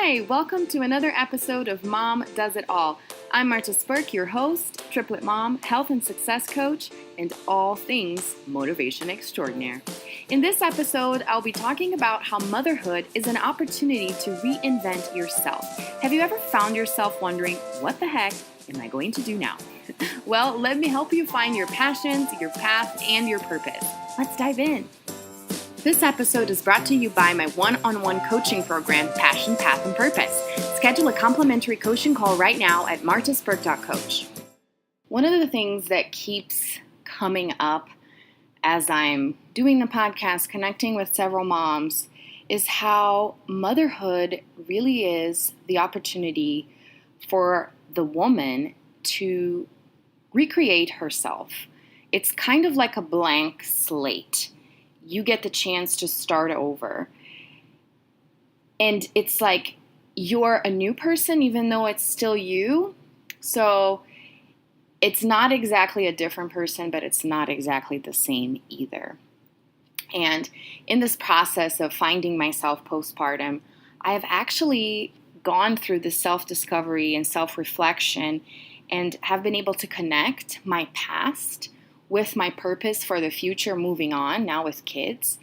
Hi, welcome to another episode of Mom Does It All. I'm Marta Spurk, your host, triplet mom, health and success coach, and all things motivation extraordinaire. In this episode, I'll be talking about how motherhood is an opportunity to reinvent yourself. Have you ever found yourself wondering, what the heck am I going to do now? Well, let me help you find your passions, your path, and your purpose. Let's dive in. This episode is brought to you by my one-on-one coaching program, Passion, Path, and Purpose. Schedule a complimentary coaching call right now at martaspurk.coach. One of the things that keeps coming up as I'm doing the podcast, connecting with several moms, is how motherhood really is the opportunity for the woman to recreate herself. It's kind of like a blank slate. You get the chance to start over. And it's like you're a new person, even though it's still you. So it's not exactly a different person, but it's not exactly the same either. And in this process of finding myself postpartum, I have actually gone through the self-discovery and self-reflection and have been able to connect my past with my purpose for the future moving on, now with kids.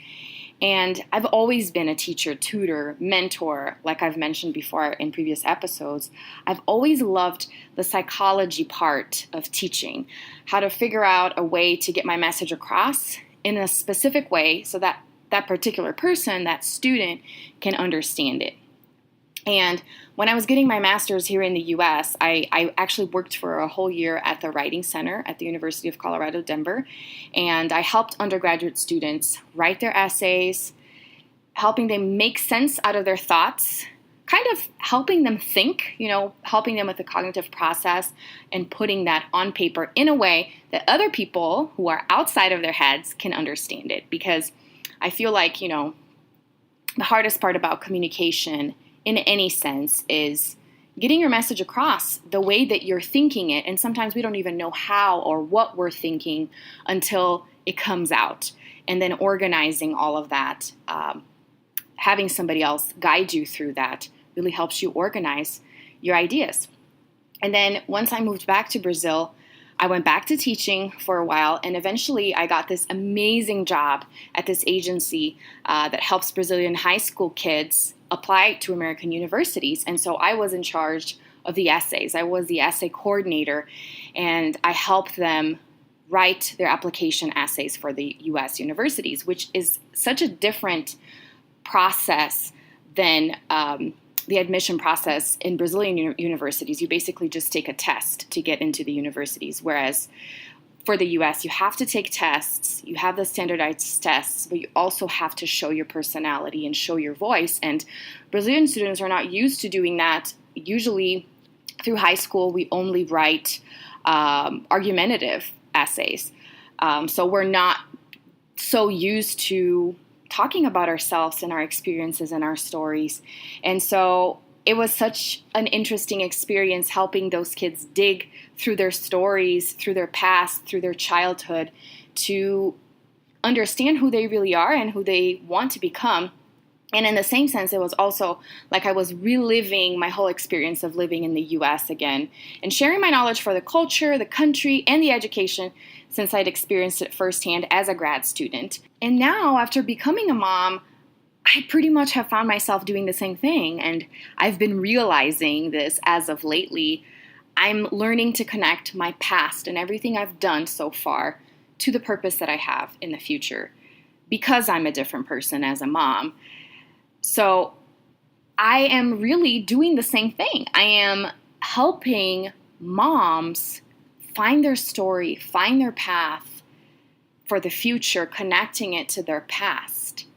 And I've always been a teacher, tutor, mentor, like I've mentioned before in previous episodes. I've always loved the psychology part of teaching, how to figure out a way to get my message across in a specific way so that that particular person, that student, can understand it. And when I was getting my master's here in the U.S., I actually worked for a whole year at the Writing Center at the University of Colorado, Denver. And I helped undergraduate students write their essays, helping them make sense out of their thoughts, kind of helping them think, helping them with the cognitive process and putting that on paper in a way that other people who are outside of their heads can understand it. Because I feel like, the hardest part about communication in any sense is getting your message across the way that you're thinking it. And sometimes we don't even know how or what we're thinking until it comes out. And then organizing all of that, having somebody else guide you through that really helps you organize your ideas. And then once I moved back to Brazil, I went back to teaching for a while, and eventually I got this amazing job at this agency that helps Brazilian high school kids apply to American universities. And so I was in charge of the essays. I was the essay coordinator, and I helped them write their application essays for the U.S. universities, which is such a different process than the admission process in Brazilian universities. You basically just take a test to get into the universities, whereas for the U.S., you have to take tests, you have the standardized tests, but you also have to show your personality and show your voice. And Brazilian students are not used to doing that. Usually through high school, we only write argumentative essays. So we're not so used to talking about ourselves and our experiences and our stories. And so it was such an interesting experience helping those kids dig through their stories, through their past, through their childhood, to understand who they really are and who they want to become. And in the same sense, it was also like I was reliving my whole experience of living in the U.S. again and sharing my knowledge for the culture, the country, and the education, since I'd experienced it firsthand as a grad student. And now, after becoming a mom, I pretty much have found myself doing the same thing. And I've been realizing this as of lately. I'm learning to connect my past and everything I've done so far to the purpose that I have in the future because I'm a different person as a mom. So I am really doing the same thing. I am helping moms find their story, find their path for the future, connecting it to their past,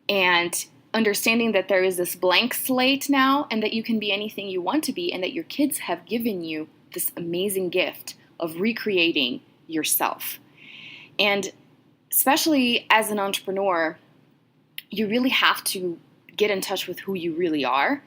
and understanding that there is this blank slate now and that you can be anything you want to be and that your kids have given you this amazing gift of recreating yourself. And especially as an entrepreneur, you really have to get in touch with who you really are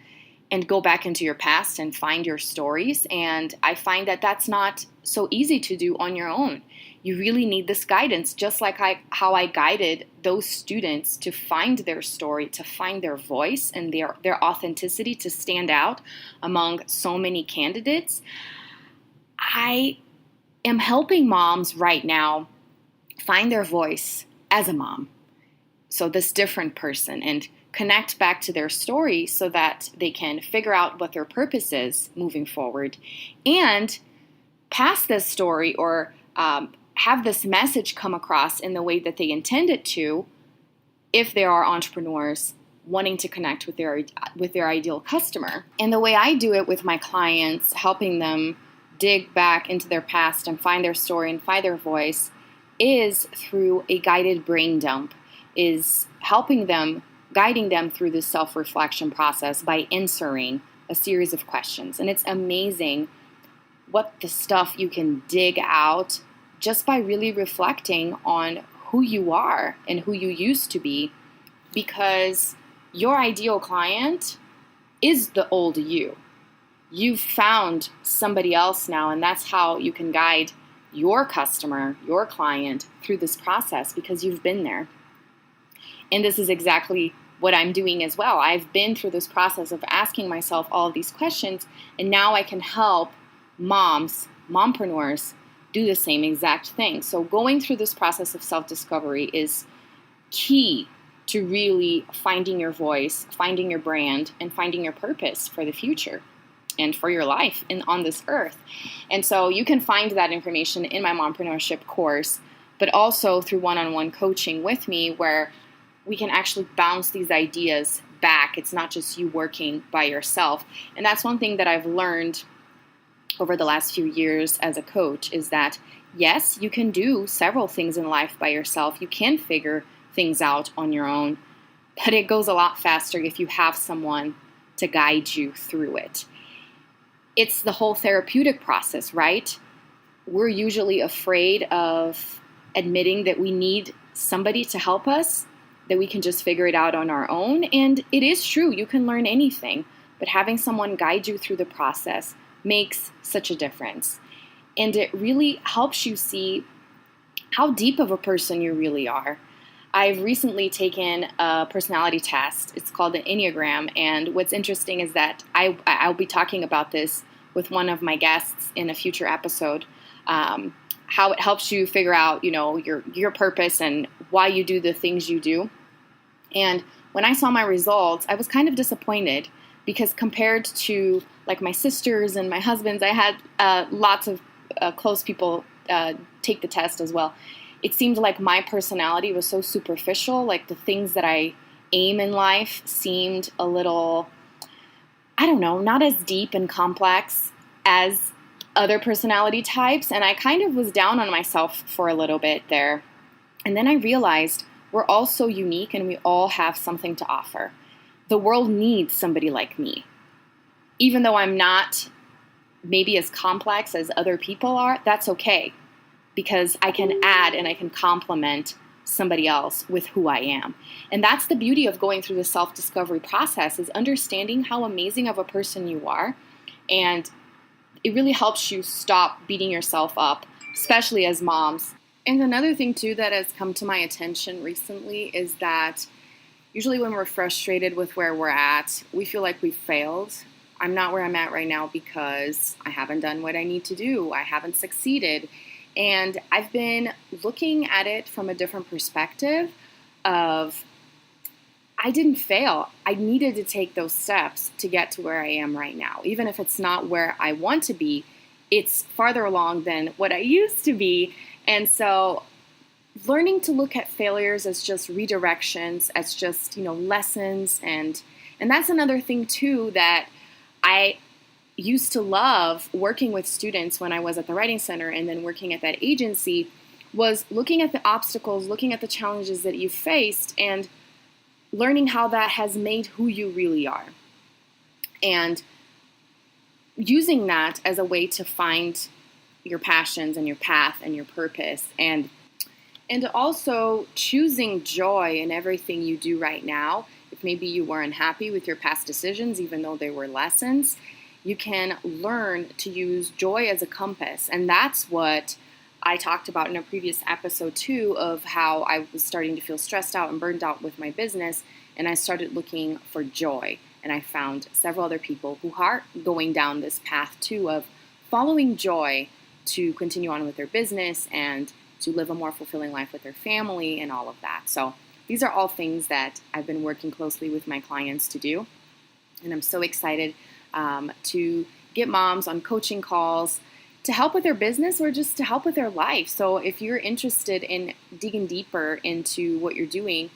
and go back into your past and find your stories. And I find that that's not so easy to do on your own. you really need this guidance, just like how I guided those students to find their story, to find their voice and their authenticity, to stand out among so many candidates. I am helping moms right now find their voice as a mom, so this different person, and connect back to their story so that they can figure out what their purpose is moving forward and pass this story or have this message come across in the way that they intend it to if they are entrepreneurs wanting to connect with their ideal customer. And the way I do it with my clients, helping them dig back into their past and find their story and find their voice, is through a guided brain dump, is helping them, guiding them through this self-reflection process by answering a series of questions. And it's amazing what the stuff you can dig out just by really reflecting on who you are and who you used to be, because your ideal client is the old you. You've found somebody else now, and that's how you can guide your customer, your client, through this process, because you've been there. And this is exactly what I'm doing as well. I've been through this process of asking myself all of these questions, and now I can help mompreneurs, do the same exact thing. So going through this process of self-discovery is key to really finding your voice, finding your brand, and finding your purpose for the future and for your life on this earth. And so you can find that information in my mompreneurship course, but also through one-on-one coaching with me, where we can actually bounce these ideas back. It's not just you working by yourself. And that's one thing that I've learned over the last few years as a coach, is that yes, you can do several things in life by yourself. You can figure things out on your own, but it goes a lot faster if you have someone to guide you through it. It's the whole therapeutic process, right? We're usually afraid of admitting that we need somebody to help us, that we can just figure it out on our own. And it is true, you can learn anything, but having someone guide you through the process makes such a difference. And it really helps you see how deep of a person you really are. I've recently taken a personality test. It's called the Enneagram. And what's interesting is that I'll be talking about this with one of my guests in a future episode, how it helps you figure out, your purpose and why you do the things you do. And when I saw my results, I was kind of disappointed, because compared to like my sisters and my husbands, I had lots of close people take the test as well. It seemed like my personality was so superficial, like the things that I aim in life seemed a little, not as deep and complex as other personality types. And I kind of was down on myself for a little bit there. And then I realized we're all so unique and we all have something to offer. The world needs somebody like me. Even though I'm not maybe as complex as other people are, that's okay, because I can add and I can complement somebody else with who I am. And that's the beauty of going through the self-discovery process, is understanding how amazing of a person you are. And it really helps you stop beating yourself up, especially as moms. And another thing too that has come to my attention recently is that usually when we're frustrated with where we're at, we feel like we've failed. I'm not where I'm at right now because I haven't done what I need to do. I haven't succeeded. And I've been looking at it from a different perspective of, I didn't fail. I needed to take those steps to get to where I am right now. Even if it's not where I want to be, it's farther along than what I used to be. And so learning to look at failures as just redirections, as just, lessons. And that's another thing too that I used to love working with students when I was at the Writing Center and then working at that agency, was looking at the obstacles, looking at the challenges that you faced, and learning how that has made who you really are. And using that as a way to find your passions and your path and your purpose, and also choosing joy in everything you do right now. If maybe you were unhappy with your past decisions, even though they were lessons, you can learn to use joy as a compass. And that's what I talked about in a previous episode too of how I was starting to feel stressed out and burned out with my business, and I started looking for joy. And I found several other people who are going down this path too of following joy to continue on with their business and to live a more fulfilling life with their family and all of that. So these are all things that I've been working closely with my clients to do. And I'm so excited to get moms on coaching calls to help with their business or just to help with their life. So if you're interested in digging deeper into what you're doing,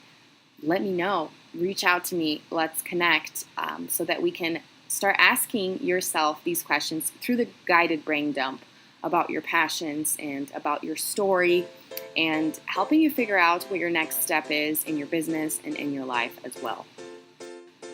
let me know. Reach out to me. Let's connect so that we can start asking yourself these questions through the guided brain dump about your passions and about your story and helping you figure out what your next step is in your business and in your life as well.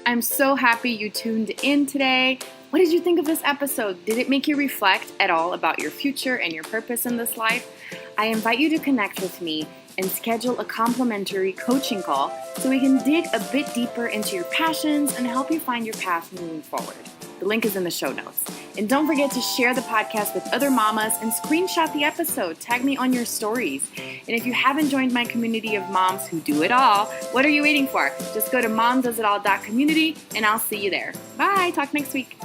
I'm so happy you tuned in today. What did you think of this episode? Did it make you reflect at all about your future and your purpose in this life? I invite you to connect with me and schedule a complimentary coaching call so we can dig a bit deeper into your passions and help you find your path moving forward. The link is in the show notes. And don't forget to share the podcast with other mamas and screenshot the episode. Tag me on your stories. And if you haven't joined my community of moms who do it all, what are you waiting for? Just go to momdoesitall.community and I'll see you there. Bye. Talk next week.